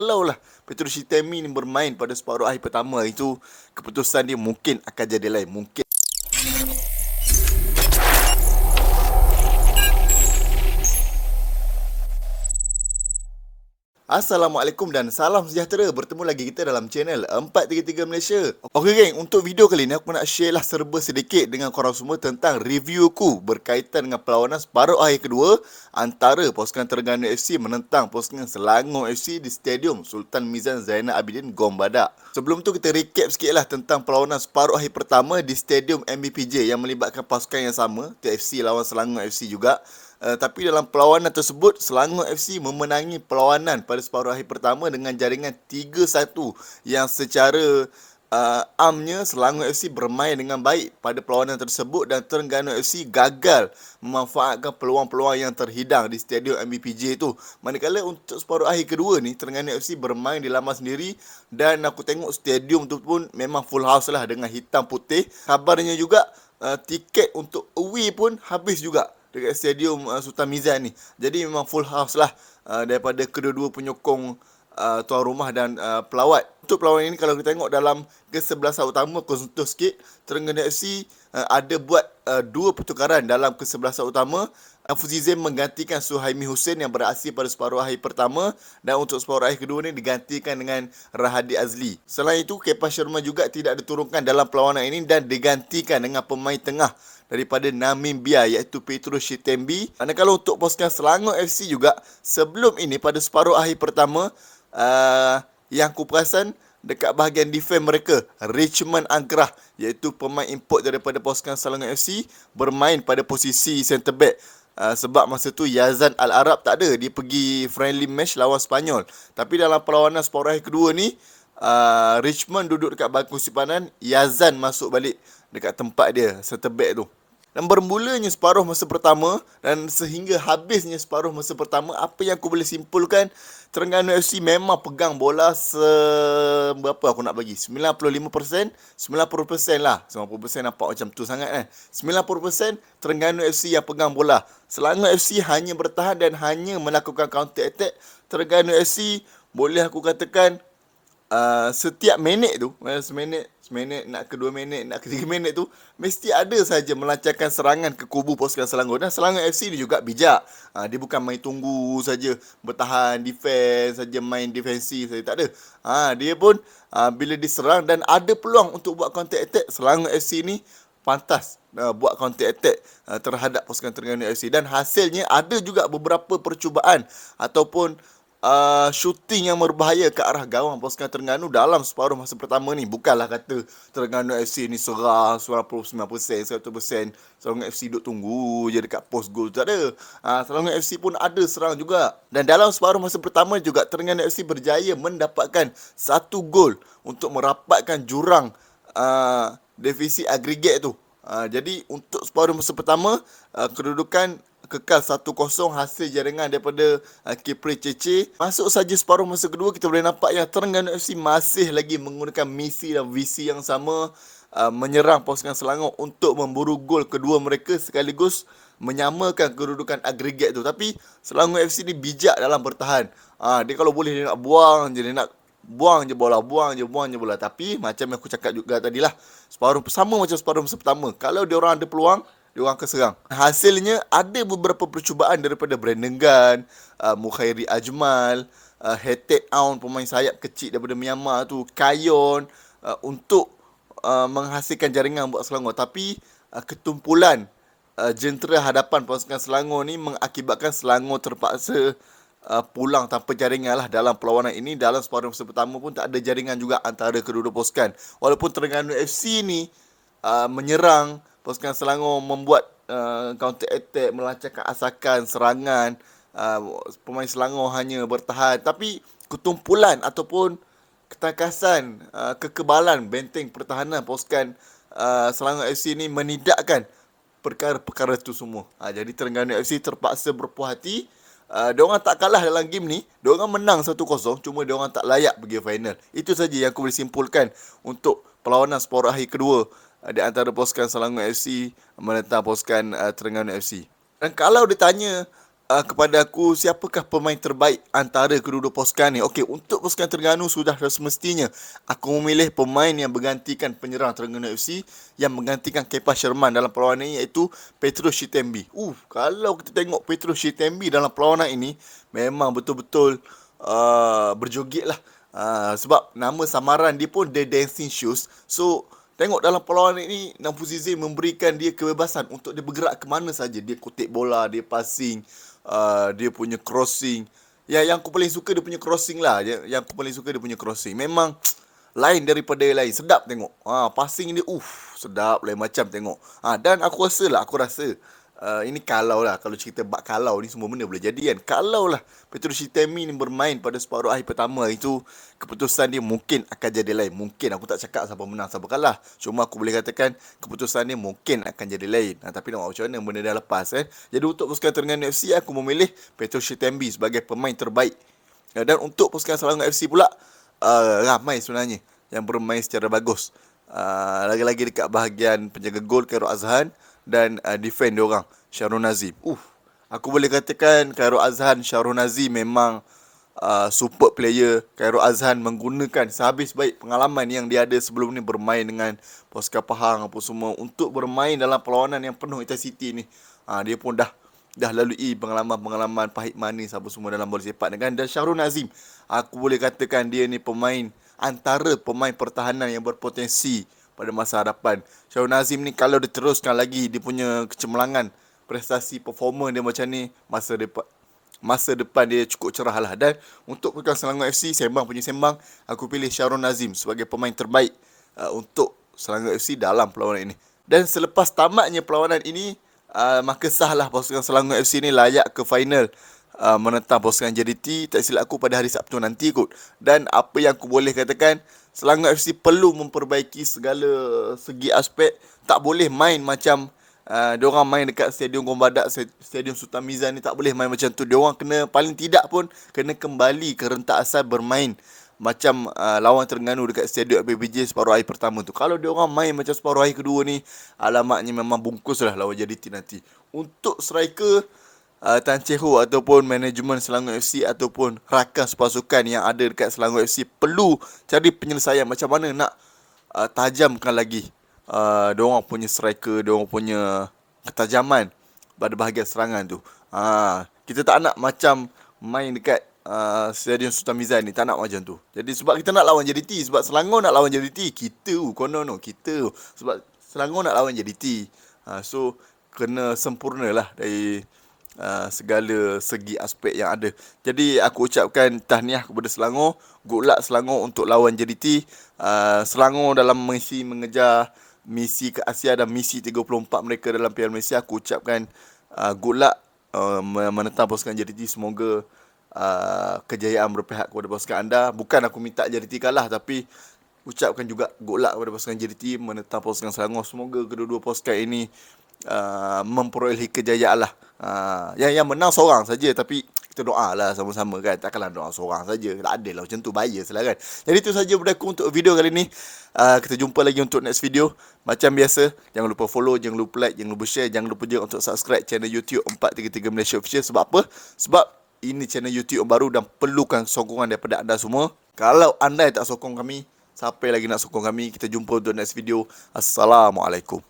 Kalaulah Petrus Shitemi ni bermain pada separuh akhir pertama, itu keputusan dia mungkin akan jadi lain. Mungkin. Assalamualaikum dan salam sejahtera. Bertemu lagi kita dalam channel 433 Malaysia. Okey geng, untuk video kali ni aku nak share lah serba sedikit dengan korang semua tentang review aku berkaitan dengan perlawanan separuh akhir kedua antara pasukan Terengganu FC menentang pasukan Selangor FC di Stadium Sultan Mizan Zainal Abidin Gom Badak. Sebelum tu kita recap sikit lah tentang perlawanan separuh akhir pertama di Stadium MBPJ yang melibatkan pasukan yang sama, TFC lawan Selangor FC juga. Tapi dalam perlawanan tersebut, Selangor FC memenangi perlawanan pada separuh akhir pertama dengan jaringan 3-1 yang secara amnya Selangor FC bermain dengan baik pada perlawanan tersebut dan Terengganu FC gagal memanfaatkan peluang-peluang yang terhidang di Stadium MBPJ itu. Manakala untuk separuh akhir kedua ni, Terengganu FC bermain di laman sendiri dan aku tengok stadium tu pun memang full house lah dengan hitam putih. Kabarnya juga tiket untuk away pun habis juga dekat stadium Sultan Mizan ni. Jadi memang full house lah daripada kedua-dua penyokong tuan rumah dan pelawat. Untuk perlawanan ini kalau kita tengok dalam kesebelasan utama, aku sentuh sikit, Terengganu FC ada buat dua pertukaran dalam kesebelasan utama. Fuzi Zain menggantikan Suhaimi Hussein yang beraksi pada separuh akhir pertama dan untuk separuh akhir kedua ni digantikan dengan Rahadi Azli. Selain itu, Kepa Sherman juga tidak diturunkan dalam perlawanan ini dan digantikan dengan pemain tengah daripada Namibia iaitu Petrus Shitemi. Manakala untuk pasukan Selangor FC juga sebelum ini pada separuh akhir pertama yang aku perasan dekat bahagian defense mereka, Richmond Agrah iaitu pemain import daripada pasukan Selangor FC bermain pada posisi centre back. Sebab masa tu Yazan Al-Arab tak ada, dia pergi friendly match lawan Sepanyol. Tapi dalam perlawanan separuh akhir kedua ni, Richmond duduk dekat bangku simpanan, Yazan masuk balik dekat tempat dia, centre back tu. Dan bermulanya separuh masa pertama dan sehingga habisnya separuh masa pertama, apa yang aku boleh simpulkan, Terengganu FC memang pegang bola berapa aku nak bagi? 95%, 90% lah. 90% nampak macam tu sangat kan. 90% Terengganu FC yang pegang bola. Selangor FC hanya bertahan dan hanya melakukan counter attack. Terengganu FC boleh aku katakan setiap minit tu, seminit nak ke 2 minit, nak ke 3 minit tu, mesti ada saja melancarkan serangan ke kubu pasukan Selangor. Dan Selangor FC ni juga bijak. Dia bukan main tunggu saja, bertahan, defense saja, main defensif saja, tak ada. Dia pun bila diserang dan ada peluang untuk buat counter attack, Selangor FC ni pantas buat counter attack terhadap pasukan Terengganu FC. Dan hasilnya ada juga beberapa percubaan ataupun shooting yang berbahaya ke arah gawang pasukan Terengganu dalam separuh masa pertama ni. Bukanlah kata Terengganu FC ni serang 99%, 100%. Selangor FC duduk tunggu je dekat post goal, tak ada. Selangor FC pun ada serang juga. Dan dalam separuh masa pertama juga, Terengganu FC berjaya mendapatkan satu gol untuk merapatkan jurang defisit agregat tu. Jadi untuk separuh masa pertama, kedudukan kekal 1-0 hasil jaringan daripada Kipri Cece. Masuk saja separuh masa kedua, kita boleh nampak yang Terengganu FC masih lagi menggunakan misi dan visi yang sama, menyerang pasukan Selangor untuk memburu gol kedua mereka sekaligus menyamakan kedudukan agregat tu. Tapi Selangor FC ni bijak dalam bertahan. Dia kalau boleh dia nak buang je, dia nak buang je bola. Tapi macam yang aku cakap juga tadilah, separuh sama macam separuh masa pertama, kalau dia orang ada peluang, dia orang akan serang. Hasilnya ada beberapa percubaan daripada Brandon Gunn, Mukhairi Ajmal, Hetet Aun, pemain sayap kecil daripada Myanmar tu, Kayon, untuk menghasilkan jaringan buat Selangor. Tapi ketumpulan jentera hadapan pasukan Selangor ni mengakibatkan Selangor terpaksa pulang tanpa jaringan lah dalam perlawanan ini. Dalam separuh masa pertama pun tak ada jaringan juga antara kedua-dua pasukan. Walaupun Terengganu FC ni menyerang, pasukan Selangor membuat counter attack, melancarkan asakan, serangan, pemain Selangor hanya bertahan. Tapi ketumpulan ataupun ketakasan, kekebalan benteng pertahanan pasukan Selangor FC ni menidakkan perkara-perkara tu semua. Jadi Terengganu FC terpaksa berpuas hati. Diorang tak kalah dalam game ni. Diorang menang 1-0, cuma diorang tak layak pergi final. Itu saja yang aku boleh simpulkan untuk perlawanan separuh akhir kedua di antara pasukan Selangor FC menentang pasukan Terengganu FC. Dan kalau ditanya kepada aku, siapakah pemain terbaik antara kedua-dua pasukan ni? Okey, untuk pasukan Terengganu sudah semestinya aku memilih pemain yang menggantikan penyerang Terengganu FC, yang menggantikan Kepa Sherman dalam perlawanan ini, iaitu Petrus Shitembi. Kalau kita tengok Petrus Shitembi dalam perlawanan ini, memang betul-betul berjoget lah. Sebab nama samaran dia pun The Dancing Shoes. So tengok dalam perlawanan ini, Nampu Zizin memberikan dia kebebasan untuk dia bergerak ke mana saja. Dia kutip bola, dia passing, dia punya crossing. Yang aku paling suka dia punya crossing lah. Yang aku paling suka dia punya crossing. Memang lain daripada yang lain. Sedap tengok. Passing dia, sedap lain macam tengok. Dan aku rasa ini kalau cerita bab kalau ni semua benda boleh jadi kan. Kalau lah Petrus Shitembi ni bermain pada separuh akhir pertama itu, keputusan dia mungkin akan jadi lain. Mungkin, aku tak cakap siapa menang siapa kalah. Cuma aku boleh katakan keputusan dia mungkin akan jadi lain. Tapi nak buat macam mana, benda dah lepas kan. Jadi untuk pasukan Terengganu FC, aku memilih Petrus Shitembi sebagai pemain terbaik. Dan untuk pasukan Selangor FC pula, ramai sebenarnya yang bermain secara bagus. Lagi-lagi dekat bahagian penjaga gol Khairul Azhan dan defend diorang Syarul Nazim. Aku boleh katakan Khairul Azhan, Syarul Nazim memang super player. Khairul Azhan menggunakan sehabis baik pengalaman yang dia ada sebelum ni bermain dengan pasukan Pahang apa semua untuk bermain dalam perlawanan yang penuh intensity ni. Dia pun dah lalui pengalaman-pengalaman pahit manis apa semua dalam bola sepak kan. Dan Syarul Nazim, aku boleh katakan dia ni antara pemain pertahanan yang berpotensi pada masa hadapan. Syarul Nazim ni kalau dia teruskan lagi dia punya kecemerlangan, prestasi performa dia macam ni, masa depan dia cukup cerah lah. Dan untuk pasukan Selangor FC, sembang, aku pilih Syarul Nazim sebagai pemain terbaik untuk Selangor FC dalam perlawanan ini. Dan selepas tamatnya perlawanan ini, maka sahlah pasukan Selangor FC ni layak ke final menentang pasukan JDT, tak silap aku pada hari Sabtu nanti kot. Dan apa yang aku boleh katakan, Selangor FC perlu memperbaiki segala segi aspek. Tak boleh main macam diorang main dekat Stadium Gombadak, Stadium Sultan Mizan ni, tak boleh main macam tu. Diorang paling tidak pun kena kembali ke rentak asal bermain macam lawan Terengganu dekat Stadium APBJ separuh akhir pertama tu. Kalau diorang main macam separuh akhir kedua ni, alamatnya memang bungkus lah lawan JDT nanti. Untuk striker, Tan Chee Ho ataupun manajemen Selangor FC ataupun rakan pasukan yang ada dekat Selangor FC perlu cari penyelesaian macam mana nak tajamkan lagi diorang punya striker, diorang punya ketajaman pada bahagian serangan tu. Kita tak nak macam main dekat Stadium Sultan Mizan ni, tak nak macam tu. Jadi sebab kita nak lawan JDT, sebab Selangor nak lawan JDT, kita sebab Selangor nak lawan JDT. So kena sempurnalah dari segala segi aspek yang ada. Jadi aku ucapkan tahniah kepada Selangor. Good luck Selangor untuk lawan JDT. Selangor dalam misi mengejar misi ke Asia dan misi 34 mereka dalam Piala Malaysia. Aku ucapkan good luck menentang pasukan JDT. Semoga kejayaan berpihak kepada pasukan anda. Bukan aku minta JDT kalah, tapi ucapkan juga good luck kepada pasukan JDT menentang pasukan Selangor. Semoga kedua-dua pasukan ini memperolehi kejayaan lah. Yang menang seorang saja, tapi kita doa lah sama-sama kan. Takkanlah doa seorang saja, tak adil lah macam tu, bias lah kan. Jadi itu saja daripada aku untuk video kali ni. Kita jumpa lagi untuk next video. Macam biasa, jangan lupa follow, jangan lupa like, jangan lupa share, jangan lupa juga untuk subscribe channel YouTube 433 Malaysia Official. Sebab apa? Sebab ini channel YouTube baru dan perlukan sokongan daripada anda semua. Kalau anda yang tak sokong kami, siapa lagi nak sokong kami? Kita jumpa untuk next video. Assalamualaikum.